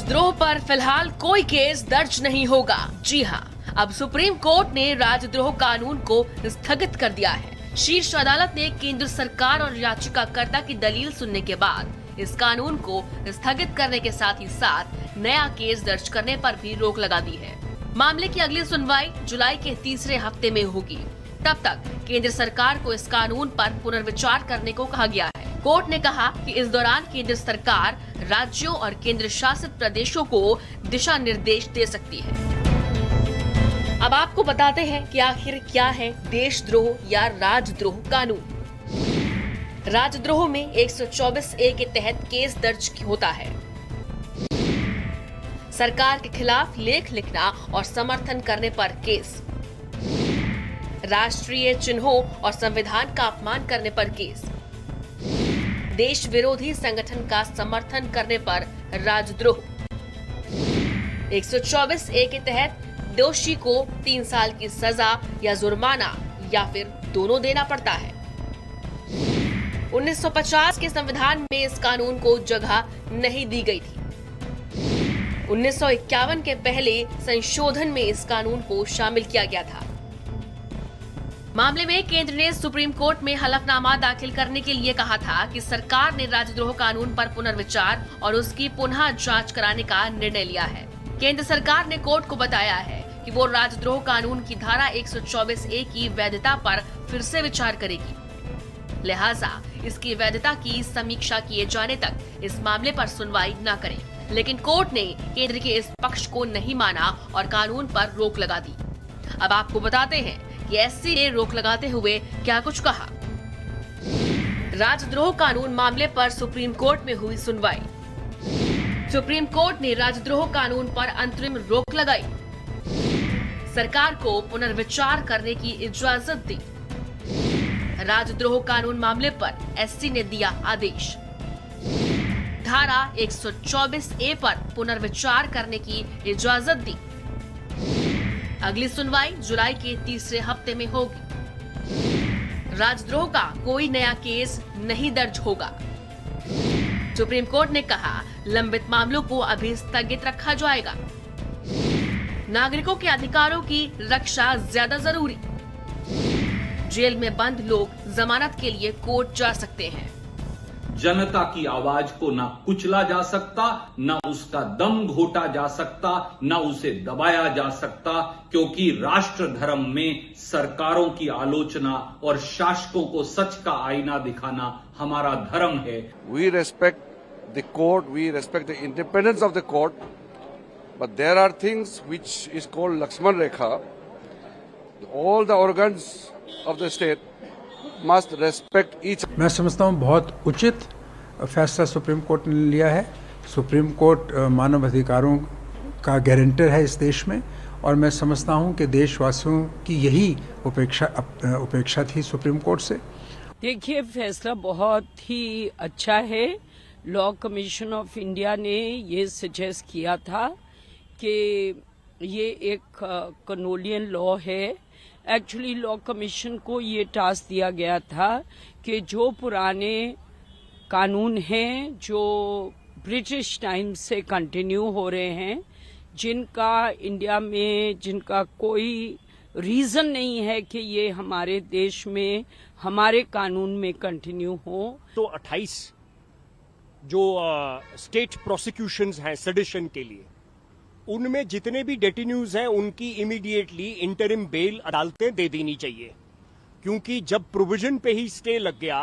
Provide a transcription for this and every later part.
राजद्रोह पर फिलहाल कोई केस दर्ज नहीं होगा। जी हां, अब सुप्रीम कोर्ट ने राजद्रोह कानून को स्थगित कर दिया है। शीर्ष अदालत ने केंद्र सरकार और याचिकाकर्ता की दलील सुनने के बाद इस कानून को स्थगित करने के साथ ही साथ नया केस दर्ज करने पर भी रोक लगा दी है। मामले की अगली सुनवाई जुलाई के तीसरे हफ्ते में होगी। तब तक केंद्र सरकार को इस कानून पर पुनर्विचार करने को कहा गया है। कोर्ट ने कहा कि इस दौरान केंद्र सरकार राज्यों और केंद्र शासित प्रदेशों को दिशा निर्देश दे सकती है। अब आपको बताते हैं कि आखिर क्या है देशद्रोह या राजद्रोह कानून। राजद्रोह में 124A के तहत केस दर्ज होता है। सरकार के खिलाफ लेख लिखना और समर्थन करने पर केस, राष्ट्रीय चिन्हों और संविधान का अपमान करने पर केस, देश विरोधी संगठन का समर्थन करने पर राजद्रोह। 124A के तहत दोषी को 3 साल की सजा या जुर्माना या फिर दोनों देना पड़ता है। 1950 के संविधान में इस कानून को जगह नहीं दी गई थी। 1951 के पहले संशोधन में इस कानून को शामिल किया गया था। मामले में केंद्र ने सुप्रीम कोर्ट में हलफनामा दाखिल करने के लिए कहा था कि सरकार ने राजद्रोह कानून पर पुनर्विचार और उसकी पुनः जांच कराने का निर्णय लिया है। केंद्र सरकार ने कोर्ट को बताया है कि वो राजद्रोह कानून की धारा 124A की वैधता पर फिर से विचार करेगी। लिहाजा इसकी वैधता की समीक्षा किए जाने तक इस मामले पर सुनवाई न करे। लेकिन कोर्ट ने केंद्र के इस पक्ष को नहीं माना और कानून पर रोक लगा दी। अब आपको बताते हैं कि एससी ने रोक लगाते हुए क्या कुछ कहा। राजद्रोह कानून मामले पर सुप्रीम कोर्ट में हुई सुनवाई। सुप्रीम कोर्ट ने राजद्रोह कानून पर अंतरिम रोक लगाई। सरकार को पुनर्विचार करने की इजाजत दी। राजद्रोह कानून मामले पर एससी ने दिया आदेश। धारा 124A पर पुनर्विचार करने की इजाजत दी। अगली सुनवाई जुलाई के तीसरे हफ्ते में होगी। राजद्रोह का कोई नया केस नहीं दर्ज होगा। सुप्रीम कोर्ट ने कहा, लंबित मामलों को अभी स्थगित रखा जाएगा। नागरिकों के अधिकारों की रक्षा ज्यादा जरूरी। जेल में बंद लोग जमानत के लिए कोर्ट जा सकते हैं। जनता की आवाज को ना कुचला जा सकता, ना उसका दम घोटा जा सकता, ना उसे दबाया जा सकता, क्योंकि राष्ट्र धर्म में सरकारों की आलोचना और शासकों को सच का आईना दिखाना हमारा धर्म है। We respect the court, we respect the independence of the court, but there are things which is called Lakshman Rekha. All the organs of the state must respect each. मैं समझता हूँ बहुत उचित फैसला सुप्रीम कोर्ट ने लिया है। Supreme court मानव अधिकारों का गारंटर है इस देश में, और मैं समझता हूँ कि देशवासियों की यही उपेक्षा थी सुप्रीम कोर्ट से। देखिए, फैसला बहुत ही अच्छा है। लॉ कमीशन ऑफ इंडिया ने ये सजेस्ट किया था कि ये एक कनोलियन लॉ है। एक्चुअली लॉ कमीशन को ये टास्क दिया गया था कि जो पुराने कानून हैं जो ब्रिटिश टाइम से कंटिन्यू हो रहे हैं, जिनका इंडिया में जिनका कोई रीजन नहीं है कि ये हमारे देश में हमारे कानून में कंटिन्यू हो। तो 28 जो स्टेट प्रोसिक्यूशंस हैं सेडिशन के लिए, उनमें जितने भी डेटिन्यूज हैं उनकी इमीडिएटली इंटरिम बेल अदालतें दे देनी चाहिए, क्योंकि जब प्रोविजन पे ही स्टे लग गया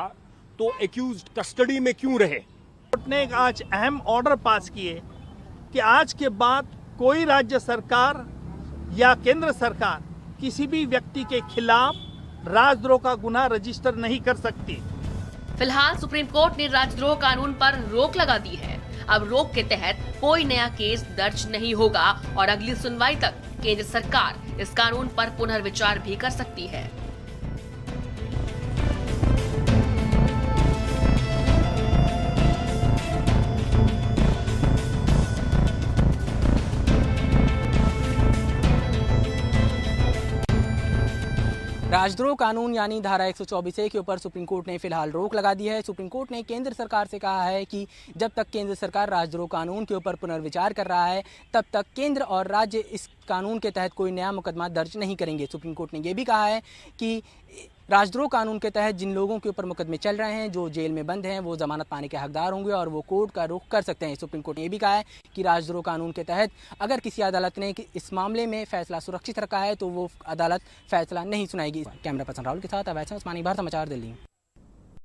तो एक्यूज्ड कस्टडी में क्यों रहे। कोर्ट ने आज अहम ऑर्डर पास किए कि आज के बाद कोई राज्य सरकार या केंद्र सरकार किसी भी व्यक्ति के खिलाफ राजद्रोह का गुनाह रजिस्टर नहीं कर सकती। फिलहाल सुप्रीम कोर्ट ने राजद्रोह कानून पर रोक लगा दी है। अब रोक के तहत कोई नया केस दर्ज नहीं होगा और अगली सुनवाई तक केंद्र सरकार इस कानून पर पुनर्विचार भी कर सकती है। राजद्रोह कानून यानी धारा 124A के ऊपर सुप्रीम कोर्ट ने फिलहाल रोक लगा दी है। सुप्रीम कोर्ट ने केंद्र सरकार से कहा है कि जब तक केंद्र सरकार राजद्रोह कानून के ऊपर पुनर्विचार कर रहा है तब तक केंद्र और राज्य इस कानून के तहत कोई नया मुकदमा दर्ज नहीं करेंगे। सुप्रीम कोर्ट ने यह भी कहा है कि राजद्रोह कानून के तहत जिन लोगों के ऊपर मुकदमे चल रहे हैं, जो जेल में बंद हैं, वो जमानत पाने के हकदार होंगे और वो कोर्ट का रुख कर सकते हैं। सुप्रीम कोर्ट ने यह भी कहा है कि राजद्रोह कानून के तहत अगर किसी अदालत ने इस मामले में फैसला सुरक्षित रखा है तो वो अदालत फैसला नहीं सुनाएगी। कैमरा पर्सन राहुल के साथ अवैध उस्मानी, भारत समाचार, दिल्ली।